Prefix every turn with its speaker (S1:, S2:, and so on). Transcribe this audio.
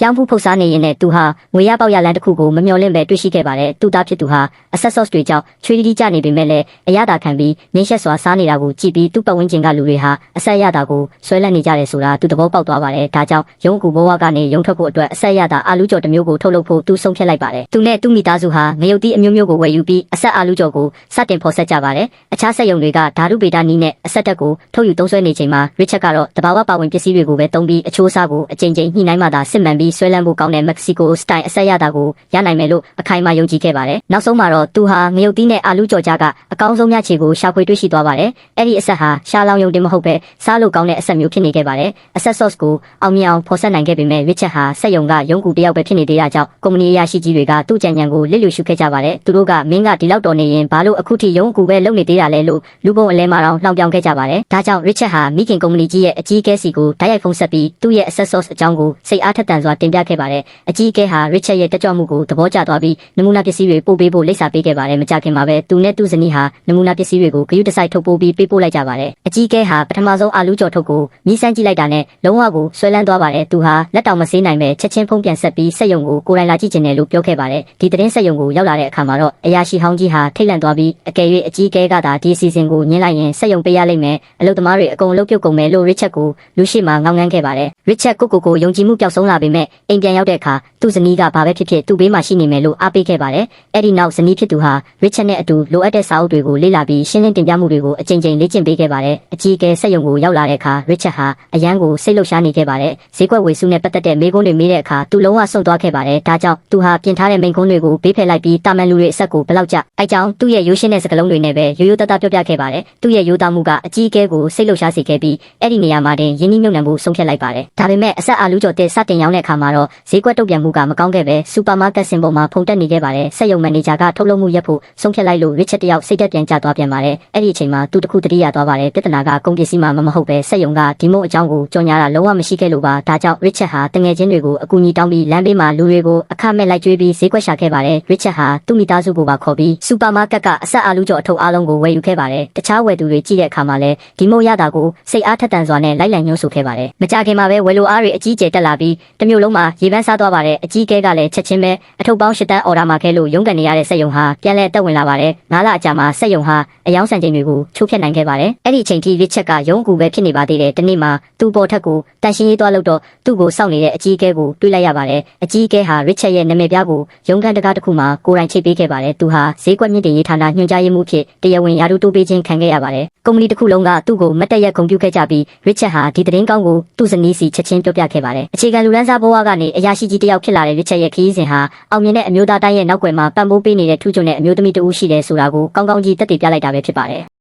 S1: ပြောင်းဖူးဖုတ်စားနေရင်နဲ့သူဟာငွေရပေါက်ရလန်းတစ်ခုကိုမမျှော်လင့်ပဲတွေ့ရှိခဲ့ပါတယ်သူသားဖြစ်သူဟာအဆက်ဆော့စ်တွေကြောင့်ချွေးတီးကြနေပေမဲ့လည်းအရသာခံပြီးငင်းရှက်စွာစားနေတာကိုကြည့်ပြီးသူ့ပတ်ဝန်းကျင်ကလူတွေဟာအဆက်ရတာကိုဆွဲလန့်နေကြတယ်ဆိုတာသူသဘောပေါက်သွားပါတယ်ဒါကြောင့်ရုံးကူဘဝကနေရုံးထွက်ဖို့အတွက်အဆက်ရတာအာလူးကြော်တစ်မျိုးကိုထုတ်လုပ်ဖို့သူဆုံးဖြတ်လိုက်ပါတယ်သူနဲ့သူ့မိသားစုဟာငရုတ်တီးအမျိုးမျိုးကိုဝယ်ယူပြီးအဆက်အာလူးကြော်ကိုစတင်ဖော်ဆက်ကြပါတယ်အခြားစက်ရုံတွေကဓာတုဗေဒနည်းနဲ့အဆက်တက်ကိုထုတ်ယူသုံးစွဲနေချိန်မှာရစ်ချက်ကတော့တဘာဝပါဝင်ပစ္စည်းတွေကိုပဲသုံးပြီးအချိုးအစားကိုအကြိမ်ကြိမ်ညှိနှိုင်းမှသာစစ်မှန်ပြီးဆွဲလန်းဖို့ကောင်းတဲ့မက္ကဆီကိုစတိုင်အဆက်ရတာကိုရနိုင်မယ်လို့အခိုင်အမာယုံကြည်ခဲ့ပါတယ်နောက်ဆုံးမှာတော့သူဟာငရုတ်တီးနဲ့အာလူးကြော်ကြားကအကောင်းဆုံးမြတ်ချေကိုရှာဖွေတွေ့ရှိသွားပါတယ်အဲ့ဒီအဆက်ဟာရှားလောင်ယုံတင်မဟုတ်ပဲစားလို့ကောင်းတဲ့အဆက်မျိုးဖြစ်နေခဲ့ပါတယ်အဆက် sauce ကိုအောင်မြင်အောင်ဖော်ဆက်နိုင်ခဲ့ပေမဲ့ရစ်ချက်ဟာစက်ရုံကရုံးကူတယောက်ပဲဖြစ်နေသေးတာကြောင့်ကုမ္ပဏီအရာရှိကြီးတွေကသူ့ကြံဉာဏ်ကိုလစ်လျူရှုခဲ့ကြပါတယ်သူတို့ကမင်းကဒီလောက်တော်နေရင်ဘာလို့အခုထိရုံးကူပဲလုပ်နေသေးတာလဲလို့လူပုံအလဲမှာတော့လှောင်ပြောင်ခဲ့ကြပါတယ်ဒါကြောင့်ရစ်ချက်ဟာမိခင်ကုမ္ပဏီကြီးရဲ့အကြီးအကဲစီကိုဓာတ်ရိုက်ဖုန်းဆက်ပြီးသူ့ရဲ့အဆက် sauce အကြောင်းကိုစိတ်အားထက်သန်စွာတင်ပြခဲ့ပါတယ်အကြီးအကဲဟာရစ်ချက်ရဲ့တက်ကြွမှုကိုသဘောကျသွားပြီးနမူနာပစ္စည်းတွေပို့ပေးဖို့လိပ်စာပေးခဲ့ပါတယ်မကြခင်မှာပဲသူနဲ့သူ့ဇနီးဟာနမူနာပစ္စည်းတွေကိုဂရုတစိုက်ထုတ်ပိုးပြီးပေးပို့လိုက်ကြပါတယ်အကြီးအကဲဟာပထမဆုံးအာလူးကြော်ထုတ်ကိုမြည်ဆန်းကြည့်လိုက်တာနဲ့လုံးဝကိုဆွဲလန်းသွားပါတယ်သူဟာလက်တောင်မဆေးနိုင်ပဲချက်ချင်းဖုံးပြန်ဆက်ပြီးစက်ရုံကိုကိုယ်တိုင်လာကြည့်ကျင်တယ်လို့ပြောခဲ့ပါတယ်ဒီသတင်းစက်ရုံကိုရောက်လာတဲ့အခါမှာတော့အရာရှိဟောင်းကြီးဟာထိတ်လန့်သွားပြီးအကယ်၍အကြီးအကဲကသာဒီအစီအစဉ်ကိုညှင်းလိုက်ရင်စက်ရုံပေးရလိမ့်မယ်အလုပ်သမားတွေအကုန်လုံးပြုတ်ကုန်မယ်လို့ရစ်ချက်ကိုလူရှိမှငောင်းငန်းခဲ့ပါတယ်ရစ်ချက်ကိုယုံကြည်မှုပျောက်ဆုံးလာပေမဲ့အိမ်ပြန်ရောက်တဲ့အခါသူ့ဇနီးကဘာပဲဖြစ်ဖြစ်သူ့ဘေးမှာရှိနေမယ်လို့အားပေးခဲ့ပါတယ်အဲ့ဒီနောက်ဇနီးဖြစ်သူဟာရစ်ချက်နဲ့အတူလိုအပ်တဲ့စာအုပ်တွေကိုလေ့လာပြီးရှင်းလင်းတင်ပြမှုတွေကိုအကြိမ်ကြိမ်လေ့ကျင့်ပေးခဲ့ပါတယ်အကြီးအကဲစက်ရုံကိုရောက်လာတဲ့အခါရစ်ချက်ဟာအရန်ကိုစိတ်လှုပ်ရှားနေခဲ့ပါတယ်ဈေးကွက်ဝေစုနဲ့ပတ်သက်တဲ့မေးခွန်းတွေမေးတဲ့အခါသူလုံးဝစွန့်သွားခဲ့ပါတယ်ဒါကြောင့်သူဟာပြင်ထားတဲ့မိန့်ခွန်းတွေကိုဘေးဖယ်လိုက်ပြီးတာမန်လူတွေအဆက်ကိုဘလောက်ကြအဲကြောင့်သူ့ရဲ့ရိုးရှင်းတဲ့စကားလုံးတွေနဲ့ပဲရိုးရိုးသားသားပြောပြခဲ့ပါတယ်သူ့ရဲ့ရိုးသားမှုကအကြီးအကဲကိုစိတ်လှုပ်ရှားစေခဲ့ပြီးအဲ့ဒီနေရာမှာတင်ရင်းနှီးမြှုပ်နှံမှုဆုံးဖြတ်လိုက်ပါတယ်ဒါပေမဲ့အဆက်အာလူးကြော်တဲ့စတင်ရောင်းတဲ့အခါမှာတော့ဈေးကွက်တုံ့ပြန်မှုကမကောင်းခဲ့ပဲစူပါမားကတ်စင်ပေါ်မှာဖုန်တက်နေခဲ့ပါတယ်စက်ရုံမန်နေဂျာကထုတ်လုပ်မှုရပ်ဖို့ဆုံးဖြတ်လိုက်လို့ရစ်ချက်တယောက်စိတ်သက်ပြန်ကျသွားပြန်ပါတယ်အဲ့ဒီအချိန်မှာသူတခုတတိယသွားပါတယ်ပြဿနာကကုန်ပစ္စည်းမှမဟုတ်ပဲစက်ရုံကဒီမို့အကြောင်းကိုကြော်ညာတာလုံးဝမရှိခဲ့လို့ပါဒါကြောင့်ရစ်ချက်ဟာတငယ်ချင်းတွေကိုအကူအညီတောင်းပြီးလမ်းဘေးမှာလူတွေကိုအခမဲ့လိုက်ကျွေးပြီးဈေးကွက်ရှာခဲ့ပါတယ်ရစ်ချက်ဟာသူ့မိသားစုကိုပါခေါ်ပြီးစူပါမားကတ်ကအဆက်အာလူးကြော်အထုပ်အားလုံးကိုဝယ်ယူခဲ့ပါတယ်တခြားဝယ်သူတွေကြည့်တဲ့အခါမှာလည်းဒီမို့ရတာကိုစိတ်အားထက်သန်စွာနဲ့လိုက်လံညှို့ဆိုခဲ့ပါတယ်မကြခင်မှာပဲဝယ်လိုအားတွေအကြီးကျယ်တက်လာပြီးတမျိုးလုံးမှာရေပန်းစားသွားပါတယ်အကြီးအကဲကလည်းချက်ချင်းပဲအထုပ်ပေါင်း၈တန်းအော်ဒါမှာခဲ့လို့ရုန်းကန်နေရတဲ့စက်ရုံဟာပြန်လဲတက်ဝင်လာပါတယ်9လအကြာမှာစက်ရုံဟာအယောင်ဆန်ချိန်တွေကိုချိုးဖျက်နိုင်ခဲ့ပါတယ်အဲ့ဒီအချိန်ထိရစ်ချက်ကရုံးကူပဲဖြစ်နေပါသေးတယ်တနေ့မှာသူ့ပေါ်ထက်ကိုတန်ရှင်းရေးသွားလို့တော့သူ့ကိုစောင့်နေတဲ့အကြီးအကဲကိုတွေ့လိုက်ရပါတယ်အကြီးအကဲဟာရစ်ချက်ရဲ့နာမည်ပြားကိုရုံးခန်းတကားတစ်ခုမှာကိုယ်တိုင်ချိတ်ပေးခဲ့ပါတယ်သူဟာဈေးကွက်မြင့်တင်ရေးဌာနညွှန်ကြားရေးမှူးဖြစ်တရားဝင်ရာထူးတိုးပေးခြင်းခံခဲ့ရပါတယ်ကုမ္ပဏီတစ်ခုလုံးကသူ့ကိုမတ်တက်ရက်ဂုဏ်ပြုခဲ့ကြပြီးရစ်ချက်ဟာဒီသတင်းကောင်းကိုသူ့ဇနီးစီချက်ချင်းပြောပြခဲ့ပါတယ်အခြေခံလူရန်စားဘဝကနေအရာရှိကြီးတစ်ယောက်ဖြစ်လာတဲ့ရစ်ချက်ရဲ့ခရီးစဉ်ဟာအောင်မြင်တဲ့အမျိုးသားတိုင်းရဲ့နောက်ွယ်မှာပံ့ပိုးပေးနေတဲ့ထူးချွန်တဲ့အမျိုးသမီးတဦးရှိတယ်ဆိုတာကိုကောင်းကောင်းကြီးသက်သေပြလိုက်တာပဲဖြစ်ပါတယ်